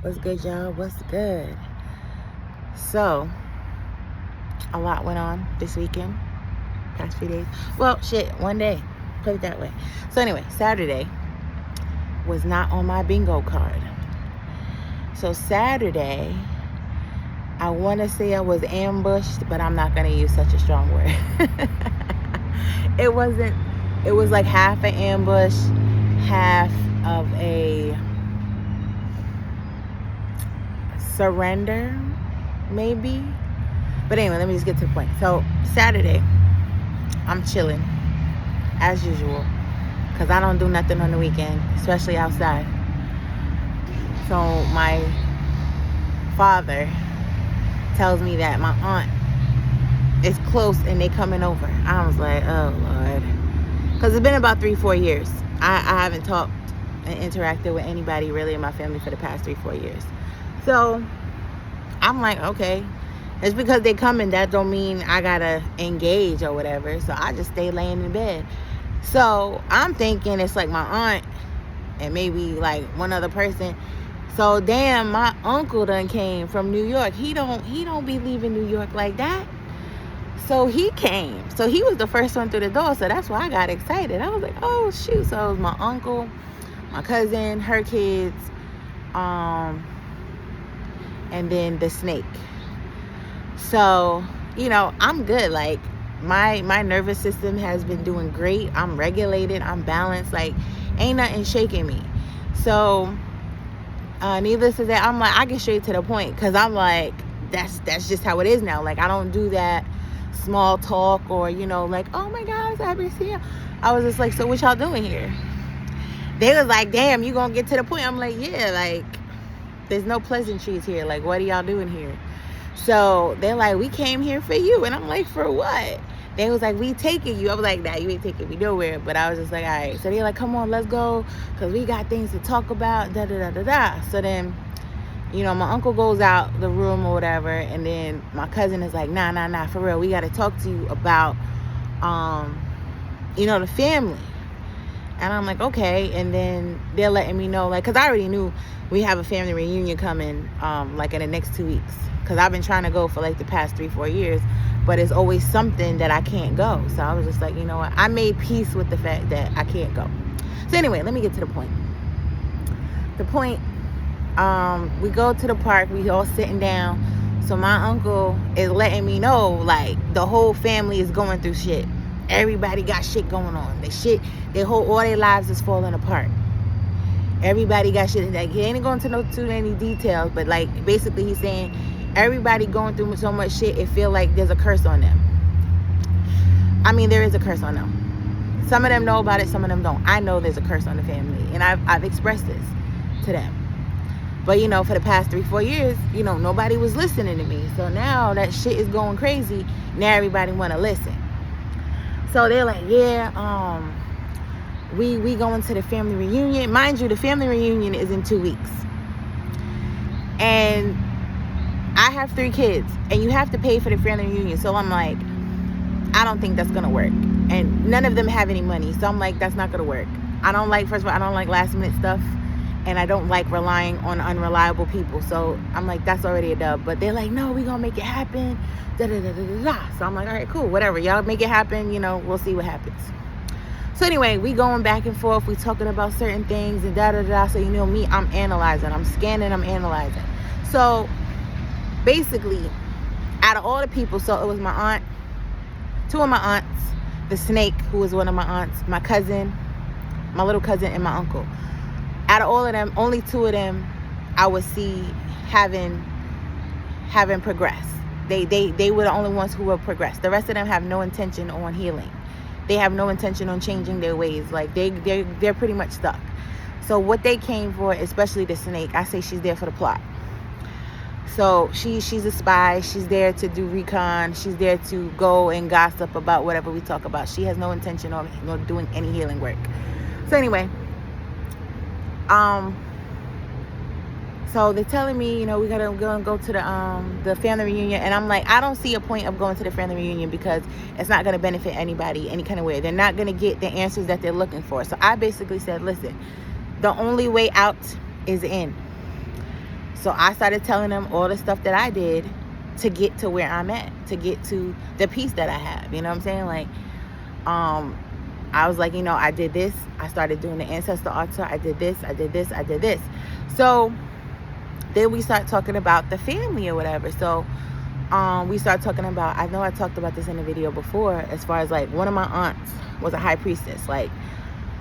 What's good, y'all? What's good? So, a lot went on this weekend, past few days. Well, shit, one day. Put it that way. So anyway, Saturday was not on my bingo card. So Saturday, I want to say I was ambushed, but I'm not going to use such a strong word. It was like half an ambush, half of a surrender, maybe. But anyway, let me just get to the point. So Saturday, I'm chilling as usual because I don't do nothing on the weekend, especially outside. So my father tells me that my aunt is close and they coming over. I was like, oh Lord, because it's been about 3-4 years. I haven't talked and interacted with anybody really in my family for the past 3-4 years. So I'm like, okay, it's because they coming, that don't mean I gotta engage or whatever. So I just stay laying in bed. So I'm thinking it's like my aunt and maybe like one other person. So damn, my uncle done came from New York. He don't be leaving New York like that. So he came. So he was the first one through the door. So that's why I got excited. I was like, oh shoot. So it was my uncle, my cousin, her kids, and then the snake. So, I'm good. Like my nervous system has been doing great. I'm regulated. I'm balanced. Like ain't nothing shaking me. So needless to say, I'm like, I get straight to the point because I'm like, that's just how it is now. Like I don't do that small talk or like, oh my gosh, I haven't seen you. I was just like, so what y'all doing here? They was like, damn, you gonna get to the point? I'm like, yeah, like there's no pleasantries here. Like what are y'all doing here? So they're like, we came here for you. And I'm like, for what? They was like, we taking you. I was like, nah, you ain't taking me nowhere. But I was just like, all right. So they're like, come on, let's go, because we got things to talk about, da-da-da-da-da. So then, my uncle goes out the room or whatever, and then my cousin is like, nah, for real, we got to talk to you about, the family. And I'm like, okay. And then they're letting me know, like, because I already knew we have a family reunion coming, like in the next 2 weeks. Because I've been trying to go for like the past 3-4 years, but it's always something that I can't go. So I was just like, you know what? I made peace with the fact that I can't go. So anyway, let me get to the point. The point, we go to the park. We all sitting down. So my uncle is letting me know, like, the whole family is going through shit. Everybody got shit going on. All their lives is falling apart. Everybody got shit. Like, he ain't going to too many details, but like basically he's saying everybody going through so much shit, it feel like there's a curse on them. I mean, there is a curse on them. Some of them know about it, some of them don't. I know there's a curse on the family, and I've expressed this to them. But for the past 3-4 years, nobody was listening to me. So now that shit is going crazy, now everybody want to listen. So they're like, yeah, we going to the family reunion. Mind you, the family reunion is in 2 weeks. And I have 3 kids, and you have to pay for the family reunion. So I'm like, I don't think that's going to work. And none of them have any money. So I'm like, that's not going to work. First of all, I don't like last minute stuff. And I don't like relying on unreliable people. So I'm like, that's already a dub. But they're like, no, we going to make it happen. Da-da-da-da-da-da. So I'm like, all right, cool, whatever. Y'all make it happen. We'll see what happens. So anyway, we going back and forth. We talking about certain things and da-da-da-da. So me, I'm analyzing. I'm scanning. I'm analyzing. So basically, out of all the people, so it was my aunt, 2 of my aunts, the snake, who was one of my aunts, my cousin, my little cousin, and my uncle. Out of all of them, only 2 of them I would see having progressed. They were the only ones who were progressed. The rest of them have no intention on healing. They have no intention on changing their ways. Like they're pretty much stuck. So what they came for, especially the snake, I say she's there for the plot. So she's a spy. She's there to do recon. She's there to go and gossip about whatever we talk about. She has no intention of doing any healing work. So anyway, so they're telling me, we gotta go to the family reunion, and I'm like, I don't see a point of going to the family reunion because it's not gonna benefit anybody any kind of way. They're not gonna get the answers that they're looking for. So I basically said, listen, the only way out is in. So I started telling them all the stuff that I did to get to where I'm at, to get to the peace that I have. You know what I'm saying? Like, I was like, I did this. I started doing the ancestor altar. I did this. I did this. I did this. So then we start talking about the family or whatever. So we start talking about, I know I talked about this in a video before, as far as like one of my aunts was a high priestess, like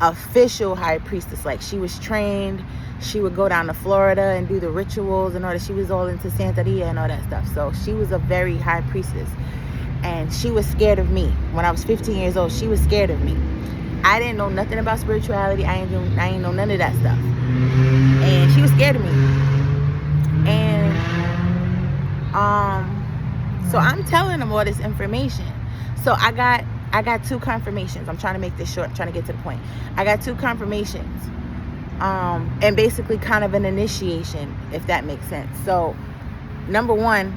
official high priestess. Like she was trained. She would go down to Florida and do the rituals and all that. She was all into Santeria and all that stuff. So she was a very high priestess. And she was scared of me. When I was 15 years old, she was scared of me. I didn't know nothing about spirituality. I ain't know none of that stuff. And she was scared of me. And so I'm telling them all this information. So I got 2 confirmations. I'm trying to make this short. I'm trying to get to the point. I got 2 confirmations. And basically kind of an initiation, if that makes sense. So number 1,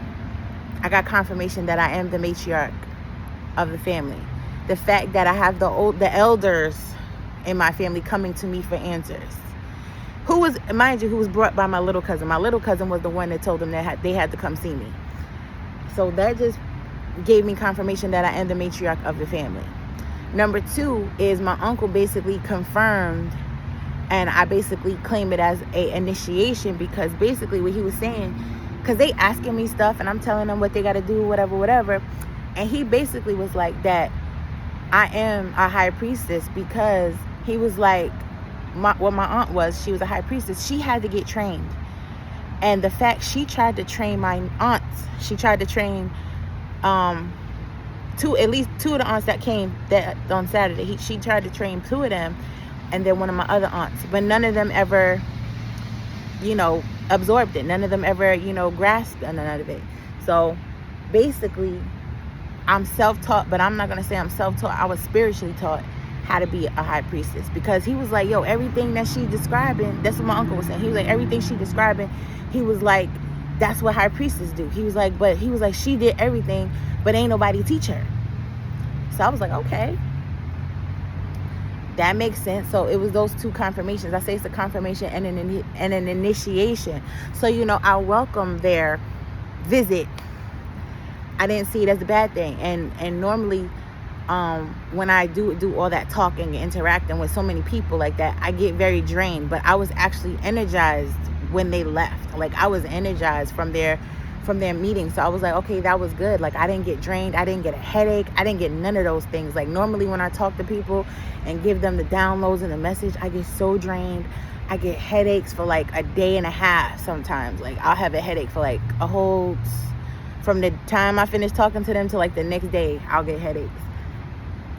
I got confirmation that I am the matriarch of the family. The fact that I have the elders in my family coming to me for answers. Who was brought by my little cousin. My little cousin was the one that told them that they had to come see me. So that just gave me confirmation that I am the matriarch of the family. Number 2 is my uncle basically confirmed, and I basically claim it as a initiation, because basically what he was saying, because they asking me stuff and I'm telling them what they got to do, whatever. And he basically was like that I am a high priestess, because he was like, my aunt was, she was a high priestess. She had to get trained. And the fact she tried to train my aunts, she tried to train at least 2 of the aunts that came that on Saturday. She tried to train 2 of them, and then one of my other aunts. But none of them ever, absorbed it. None of them ever, grasped none of it. So basically, I'm self-taught, but I'm not going to say I'm self-taught. I was spiritually taught how to be a high priestess, because he was like, yo, everything that she describing, that's what my uncle was saying. He was like, everything she describing, he was like, that's what high priestess do. He was like, she did everything, but ain't nobody teach her. So I was like, okay, that makes sense. So it was those 2 confirmations. I say it's a confirmation and an initiation. So, I welcome their visit. I didn't see it as a bad thing. And normally, when I do all that talking and interacting with so many people like that, I get very drained. But I was actually energized when they left. Like, I was energized from their meeting. So I was like, okay, that was good. Like, I didn't get drained. I didn't get a headache. I didn't get none of those things. Like, normally when I talk to people and give them the downloads and the message, I get so drained. I get headaches for like a day and a half sometimes. Like, I'll have a headache for like a whole, from the time I finish talking to them to like the next day, I'll get headaches.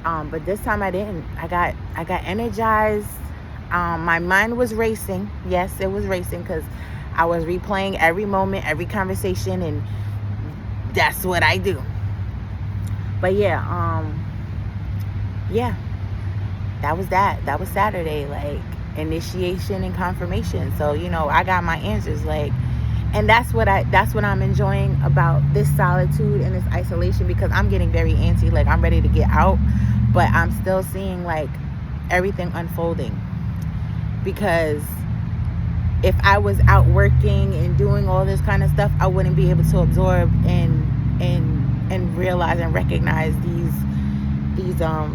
But this time I didn't. I got energized. My mind was racing. Yes, it was racing, because I was replaying every moment, every conversation, and that's what I do. But yeah, that was that. That was Saturday, like initiation and confirmation. So, I got my answers, like, and that's what I'm enjoying about this solitude and this isolation, because I'm getting very antsy. Like, I'm ready to get out, but I'm still seeing like everything unfolding, because if I was out working and doing all this kind of stuff, I wouldn't be able to absorb and realize and recognize these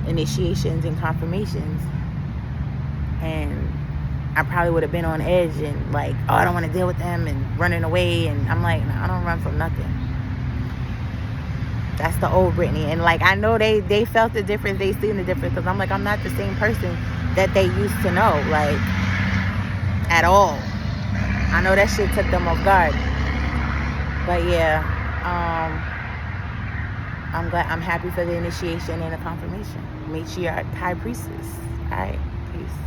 initiations and confirmations. And I probably would have been on edge and like, oh, I don't want to deal with them, and running away. And I'm like, no, I don't run from nothing. That's the old Brittany. And like, I know they felt the difference. They seen the difference, because I'm like, I'm not the same person that they used to know, like, at all. I know that shit took them off guard. But yeah, I'm happy for the initiation and the confirmation. Matriarch, high priestess. All right, peace.